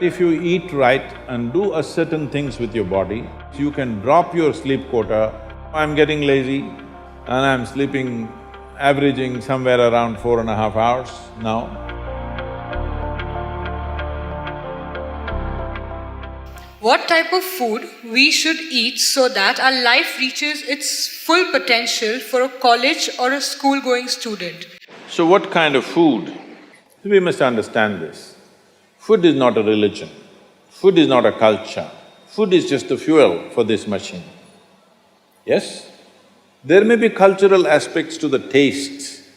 If you eat right and do a certain things with your body, you can drop your sleep quota. I'm getting lazy and I'm sleeping, averaging somewhere around 4.5 hours now. What type of food we should eat so that our life reaches its full potential for a college or a school-going student? So what kind of food? We must understand this. Food is not a religion, food is not a culture, food is just the fuel for this machine. Yes? There may be cultural aspects to the tastes,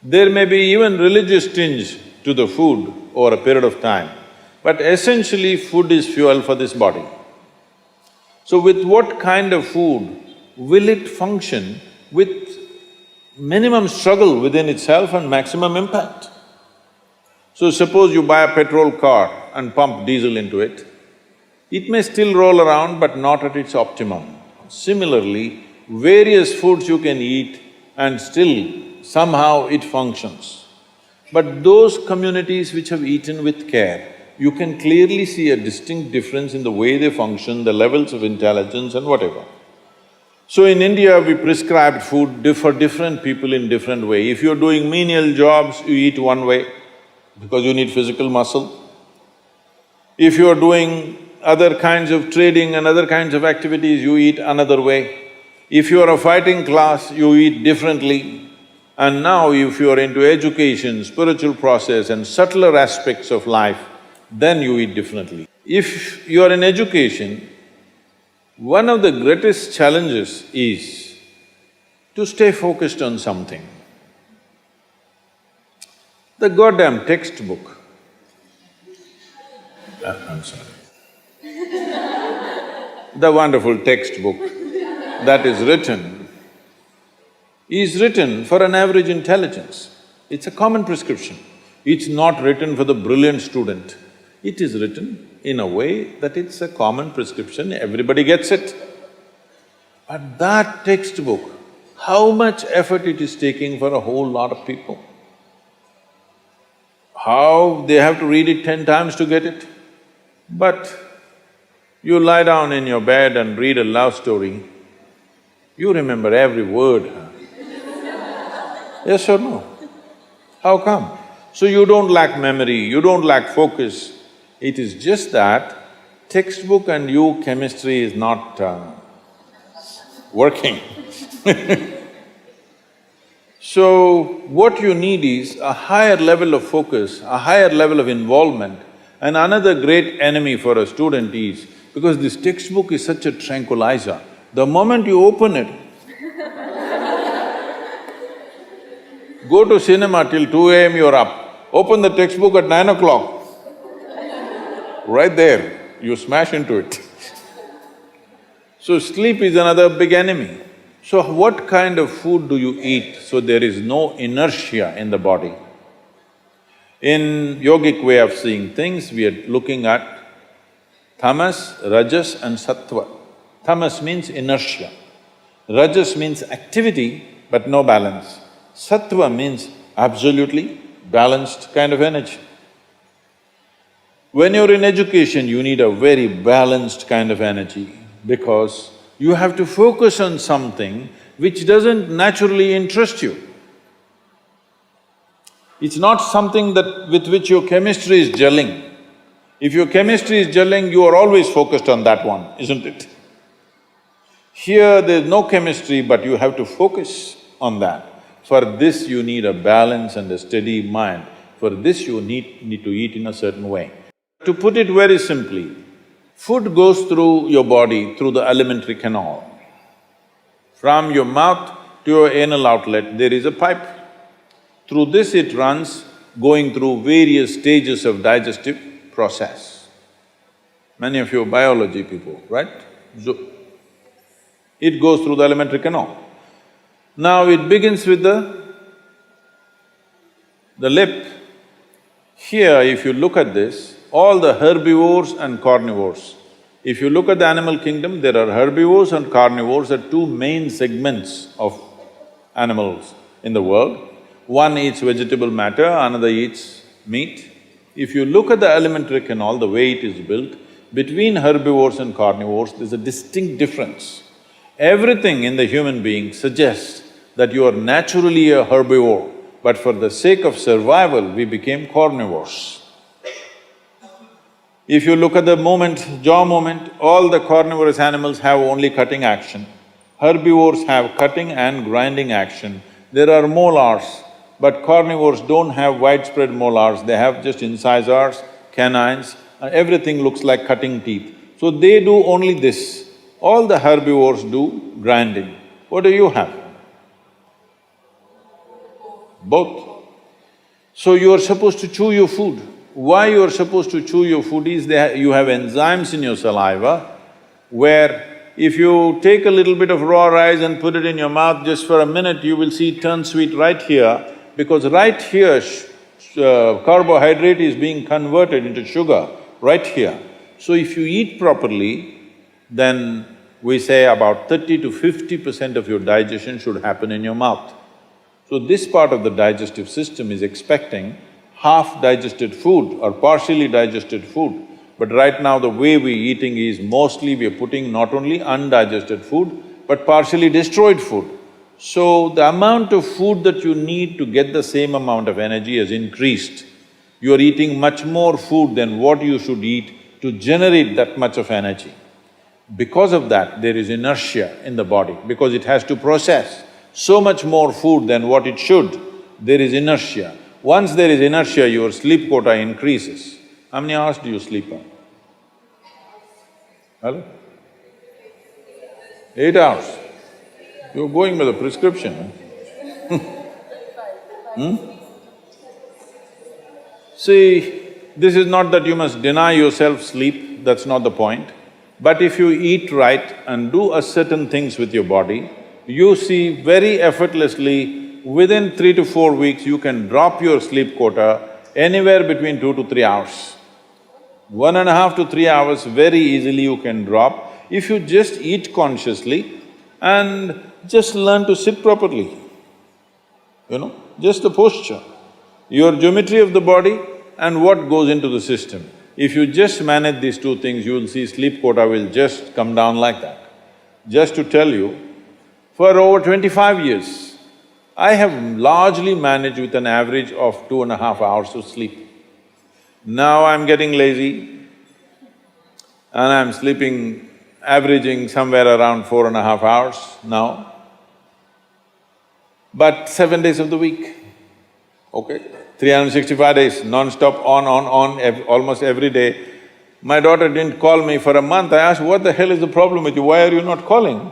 there may be even religious tinge to the food over a period of time, but essentially food is fuel for this body. So with what kind of food will it function with minimum struggle within itself and maximum impact? So suppose you buy a petrol car and pump diesel into it, it may still roll around but not at its optimum. Similarly, various foods you can eat and still somehow it functions. But those communities which have eaten with care, you can clearly see a distinct difference in the way they function, the levels of intelligence and whatever. So in India, we prescribed food for different people in different way. If you're doing menial jobs, you eat one way because you need physical muscle. If you're doing other kinds of trading and other kinds of activities, you eat another way. If you're a fighting class, you eat differently. And now if you're into education, spiritual process and subtler aspects of life, then you eat differently. If you're in education, one of the greatest challenges is to stay focused on something. The goddamn textbook, I'm sorry. The wonderful textbook that is written for an average intelligence. It's a common prescription. It's not written for the brilliant student. It is written in a way that it's a common prescription, everybody gets it. But that textbook, how much effort it is taking for a whole lot of people? How they have to read it 10 times to get it? But you lie down in your bed and read a love story, you remember every word, huh? Yes or no? How come? So you don't lack memory, you don't lack focus. It is just that textbook and you, chemistry is not working. So what you need is a higher level of focus, a higher level of involvement. And another great enemy for a student is, because this textbook is such a tranquilizer, the moment you open it, go to cinema till 2 a.m. you're up, open the textbook at 9 o'clock, right there, you smash into it. So sleep is another big enemy. So what kind of food do you eat so there is no inertia in the body? In yogic way of seeing things, we are looking at tamas, rajas and sattva. Tamas means inertia, rajas means activity but no balance, sattva means absolutely balanced kind of energy. When you're in education, you need a very balanced kind of energy because you have to focus on something which doesn't naturally interest you. It's not something with which your chemistry is gelling. If your chemistry is gelling, you are always focused on that one, isn't it? Here there's no chemistry, but you have to focus on that. For this you need a balance and a steady mind. For this you need to eat in a certain way. To put it very simply, food goes through your body through the alimentary canal. From your mouth to your anal outlet, there is a pipe. Through this it runs, going through various stages of digestive process. Many of you are biology people, right? So, it goes through the alimentary canal. Now it begins with the lip. Here, if you look at this, all the herbivores and carnivores. If you look at the animal kingdom, there are herbivores and carnivores are two main segments of animals in the world. One eats vegetable matter, another eats meat. If you look at the elementary canal, the way it is built, between herbivores and carnivores, there's a distinct difference. Everything in the human being suggests that you are naturally a herbivore, but for the sake of survival, we became carnivores. If you look at the jaw movement, all the carnivorous animals have only cutting action. Herbivores have cutting and grinding action. There are molars, but carnivores don't have widespread molars, they have just incisors, canines, and everything looks like cutting teeth. So they do only this. All the herbivores do grinding. What do you have? Both. So you are supposed to chew your food. Why you are supposed to chew your food is you have enzymes in your saliva where if you take a little bit of raw rice and put it in your mouth just for a minute, you will see it turn sweet right here, because right here carbohydrate is being converted into sugar, right here. So if you eat properly, then we say about 30 to 50% of your digestion should happen in your mouth. So this part of the digestive system is expecting half-digested food or partially digested food. But right now the way we're eating is mostly we're putting not only undigested food, but partially destroyed food. So the amount of food that you need to get the same amount of energy has increased. You are eating much more food than what you should eat to generate that much of energy. Because of that, there is inertia in the body, because it has to process so much more food than what it should, there is inertia. Once there is inertia, your sleep quota increases. How many hours do you sleep on? Hello? 8 hours. You're going by the prescription, huh? See, this is not that you must deny yourself sleep, that's not the point. But if you eat right and do a certain things with your body, you see very effortlessly, within 3 to 4 weeks, you can drop your sleep quota anywhere between 2 to 3 hours. 1.5 to 3 hours, very easily you can drop if you just eat consciously and just learn to sit properly, just the posture, your geometry of the body and what goes into the system. If you just manage these two things, you will see sleep quota will just come down like that. Just to tell you, for over 25 years, I have largely managed with an average of 2.5 hours of sleep. Now I'm getting lazy and I'm sleeping, averaging somewhere around 4.5 hours now, but 7 days of the week, okay? 365 days, non-stop, almost every day. My daughter didn't call me for a month. I asked, what the hell is the problem with you? Why are you not calling?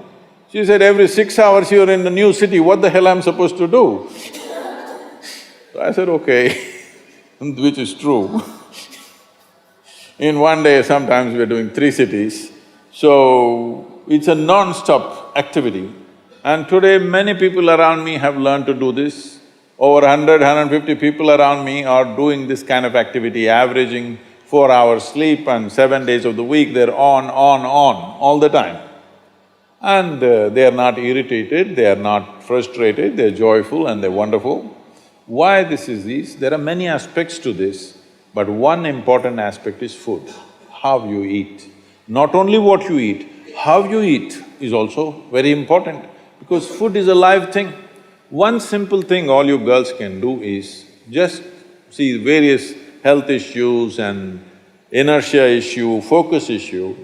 She said, every 6 hours you're in the new city, what the hell I'm supposed to do? So I said, okay, which is true. In one day, sometimes we're doing 3 cities, so it's a non-stop activity. And today, many people around me have learned to do this. Over 150 people around me are doing this kind of activity, averaging 4 hours sleep and 7 days of the week, they're on, all the time. And they are not irritated, they are not frustrated, they're joyful and they're wonderful. Why this is this? There are many aspects to this, but one important aspect is food, how you eat. Not only what you eat, how you eat is also very important, because food is a live thing. One simple thing all you girls can do is just see various health issues and inertia issue, focus issue,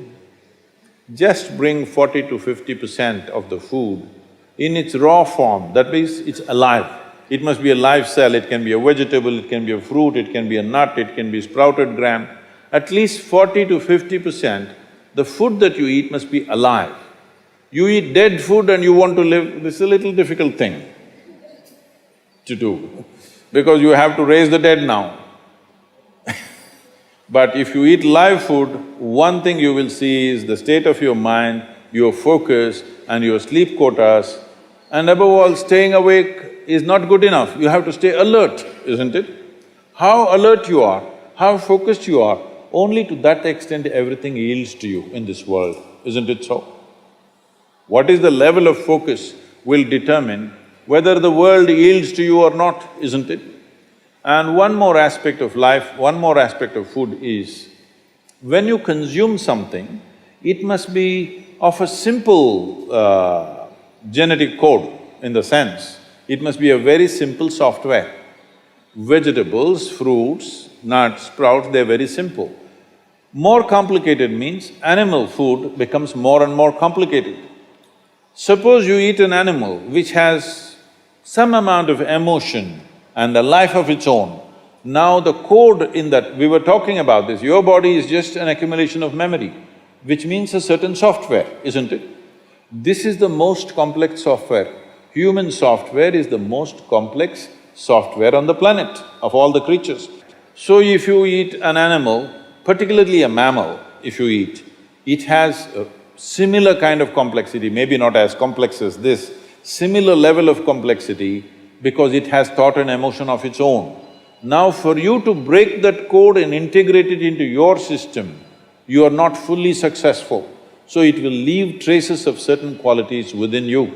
just bring 40 to 50% of the food in its raw form, that means it's alive. It must be a live cell, it can be a vegetable, it can be a fruit, it can be a nut, it can be sprouted gram. At least 40 to 50%, the food that you eat must be alive. You eat dead food and you want to live, this is a little difficult thing to do, because you have to raise the dead now. But if you eat live food, one thing you will see is the state of your mind, your focus and your sleep quotas, and above all, staying awake is not good enough, you have to stay alert, isn't it? How alert you are, how focused you are, only to that extent everything yields to you in this world, isn't it so? What is the level of focus will determine whether the world yields to you or not, isn't it? And one more aspect of life, one more aspect of food is, when you consume something, it must be of a simple genetic code in the sense, it must be a very simple software. Vegetables, fruits, nuts, sprouts, they're very simple. More complicated means animal food becomes more and more complicated. Suppose you eat an animal which has some amount of emotion and a life of its own. Now the code in that… we were talking about this, your body is just an accumulation of memory, which means a certain software, isn't it? This is the most complex software. Human software is the most complex software on the planet of all the creatures. So if you eat an animal, particularly a mammal, if you eat, it has a similar kind of complexity, maybe not as complex as this, similar level of complexity because it has thought and emotion of its own. Now for you to break that code and integrate it into your system, you are not fully successful. So it will leave traces of certain qualities within you.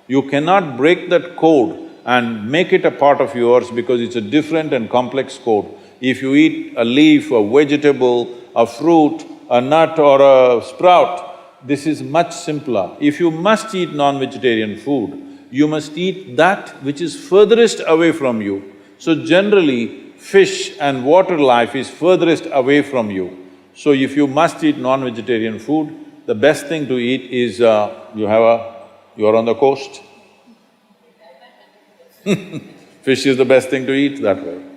You cannot break that code and make it a part of yours because it's a different and complex code. If you eat a leaf, a vegetable, a fruit, a nut or a sprout, this is much simpler. If you must eat non-vegetarian food, you must eat that which is furthest away from you. So generally, fish and water life is furthest away from you. So if you must eat non-vegetarian food, the best thing to eat is you're on the coast. Fish is the best thing to eat that way.